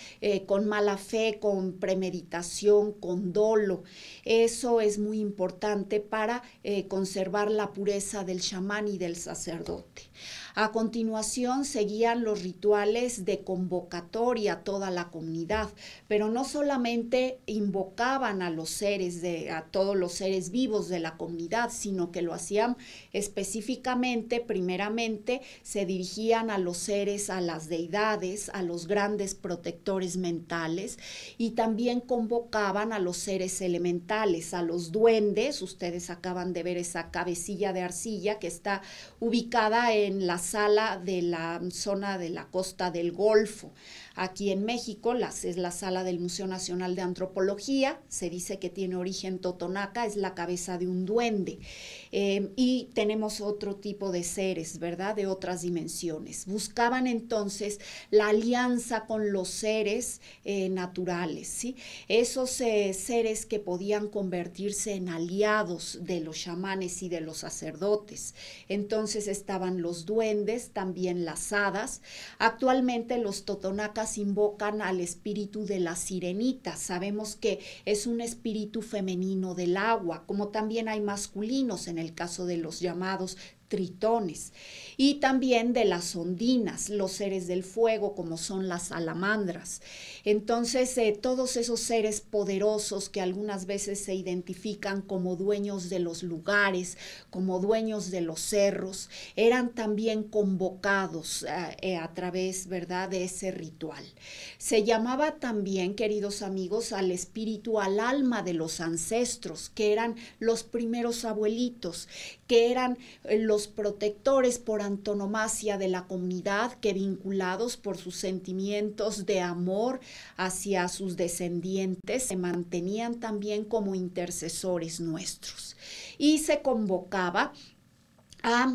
con mala fe, con premeditación, con dolo. Eso es muy importante para conservar la pureza del chamán y del sacerdote. A continuación seguían los rituales de convocatoria a toda la comunidad, pero no solamente invocaban a los seres, a todos los seres vivos de la comunidad, sino que lo hacían específicamente, primeramente se dirigían a los seres, a las deidades, a los grandes protectores mentales, y también convocaban a los seres elementales, a los duendes. Ustedes acaban de ver esa cabecilla de arcilla que está ubicada en la sala de la zona de la costa del Golfo. Aquí en México es la sala del Museo Nacional de Antropología, se dice que tiene origen totonaca, es la cabeza de un duende. Y tenemos otro tipo de seres, ¿verdad?, de otras dimensiones. Buscaban entonces la alianza con los seres naturales, ¿sí? Esos seres que podían convertirse en aliados de los chamanes y de los sacerdotes. Entonces estaban los duendes, también las hadas. Actualmente los totonacas invocan al espíritu de la sirenita. Sabemos que es un espíritu femenino del agua, como también hay masculinos en el caso de los llamados tritones, y también de las ondinas, los seres del fuego como son las salamandras. Entonces todos esos seres poderosos que algunas veces se identifican como dueños de los lugares, como dueños de los cerros, eran también convocados a través, ¿verdad?, de ese ritual. Se llamaba también, queridos amigos, al espíritu, al alma de los ancestros, que eran los primeros abuelitos, que eran los protectores por antonomasia de la comunidad, que vinculados por sus sentimientos de amor hacia sus descendientes, se mantenían también como intercesores nuestros. Y se convocaba a,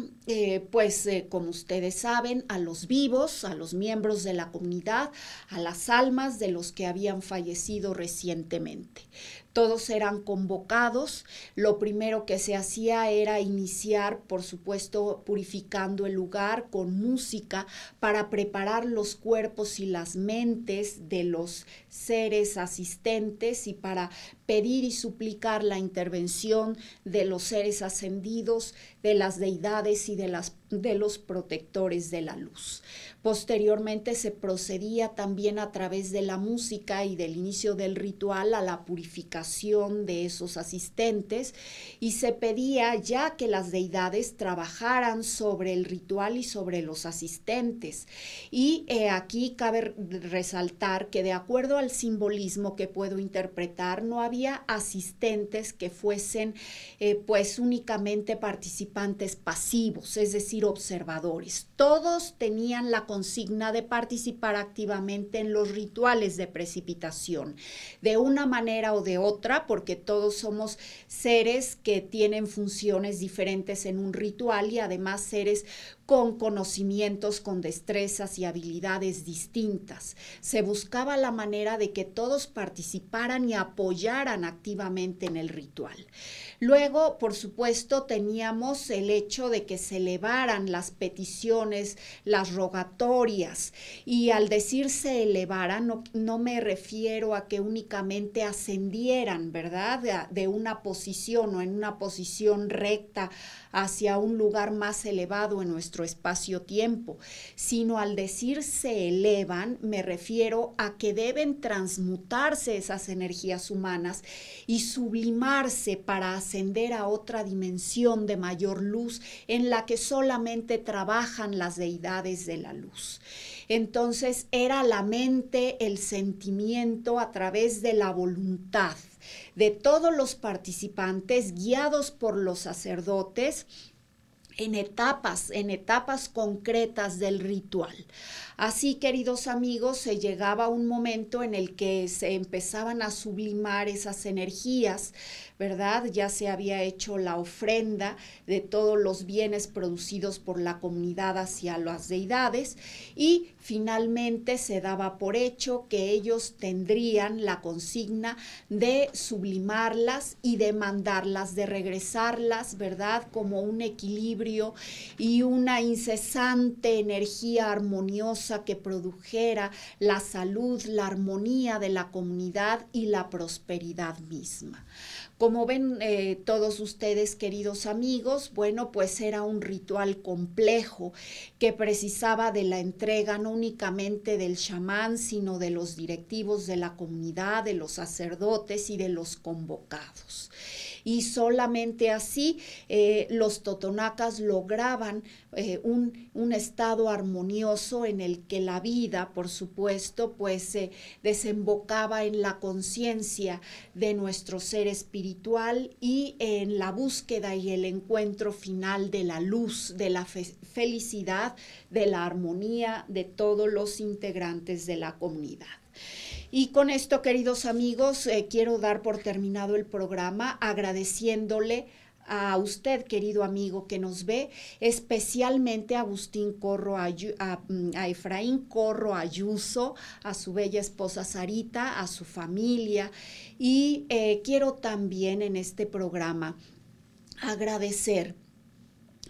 como ustedes saben, a los vivos, a los miembros de la comunidad, a las almas de los que habían fallecido recientemente. Todos eran convocados. Lo primero que se hacía era iniciar, por supuesto, purificando el lugar con música para preparar los cuerpos y las mentes de los seres asistentes y para pedir y suplicar la intervención de los seres ascendidos, de las deidades y de los protectores de la luz. Posteriormente se procedía también a través de la música y del inicio del ritual a la purificación de esos asistentes, y se pedía ya que las deidades trabajaran sobre el ritual y sobre los asistentes. Y aquí cabe resaltar que de acuerdo al simbolismo que puedo interpretar, no había asistentes que fuesen únicamente participantes pasivos, es decir, observadores. Todos tenían la consigna de participar activamente en los rituales de precipitación, de una manera o de otra, porque todos somos seres que tienen funciones diferentes en un ritual y además seres con conocimientos, con destrezas y habilidades distintas. Se buscaba la manera de que todos participaran y apoyaran activamente en el ritual. Luego, por supuesto, teníamos el hecho de que se elevaran las peticiones, las rogatorias, y al decir se elevaran, no me refiero a que únicamente ascendieran, ¿verdad?, de una posición o en una posición recta hacia un lugar más elevado en nuestro espacio-tiempo, sino al decir se elevan, me refiero a que deben transmutarse esas energías humanas y sublimarse para ascender a otra dimensión de mayor luz en la que solamente trabajan las deidades de la luz. Entonces era la mente, el sentimiento a través de la voluntad de todos los participantes, guiados por los sacerdotes, en etapas concretas del ritual. Así, queridos amigos, se llegaba a un momento en el que se empezaban a sublimar esas energías, ¿verdad? Ya se había hecho la ofrenda de todos los bienes producidos por la comunidad hacia las deidades y finalmente se daba por hecho que ellos tendrían la consigna de sublimarlas y de mandarlas, de regresarlas, ¿verdad?, como un equilibrio equilibrio y una incesante energía armoniosa que produjera la salud, la armonía de la comunidad y la prosperidad misma. Como ven todos ustedes, queridos amigos, bueno, pues era un ritual complejo que precisaba de la entrega no únicamente del chamán, sino de los directivos de la comunidad, de los sacerdotes y de los convocados. Y solamente así los totonacas lograban un estado armonioso en el que la vida, por supuesto, pues desembocaba en la conciencia de nuestro ser espiritual y en la búsqueda y el encuentro final de la luz, de la felicidad, de la armonía de todos los integrantes de la comunidad. Y con esto, queridos amigos, quiero dar por terminado el programa agradeciéndole a usted, querido amigo que nos ve, especialmente a Agustín Corro, a Efraín Corro Ayuso, a su bella esposa Sarita, a su familia. Y quiero también en este programa agradecer,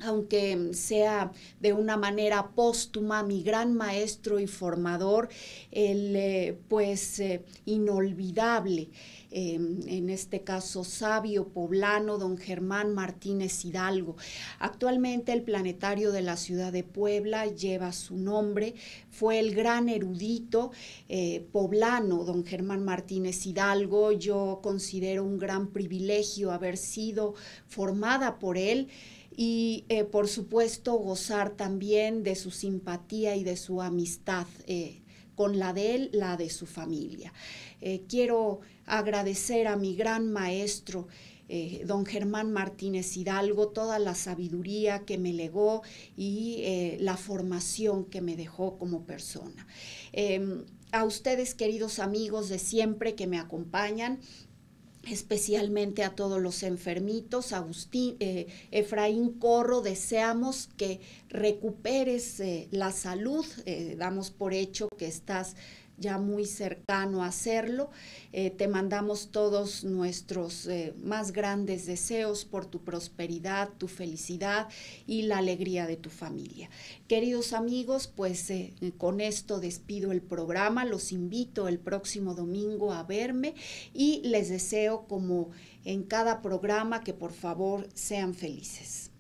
aunque sea de una manera póstuma, mi gran maestro y formador, el inolvidable, en este caso sabio poblano, don Germán Martínez Hidalgo. Actualmente el planetario de la ciudad de Puebla lleva su nombre. Fue el gran erudito poblano, don Germán Martínez Hidalgo. Yo considero un gran privilegio haber sido formada por él, y por supuesto gozar también de su simpatía y de su amistad con la de él, la de su familia. Quiero agradecer a mi gran maestro, don Germán Martínez Hidalgo, toda la sabiduría que me legó y la formación que me dejó como persona. A ustedes, queridos amigos de siempre que me acompañan, especialmente a todos los enfermitos, Efraín Corro, deseamos que recuperes la salud, damos por hecho que estás ya muy cercano a hacerlo. Te mandamos todos nuestros más grandes deseos por tu prosperidad, tu felicidad y la alegría de tu familia. Queridos amigos, pues con esto despido el programa. Los invito el próximo domingo a verme y les deseo, como en cada programa, que por favor sean felices.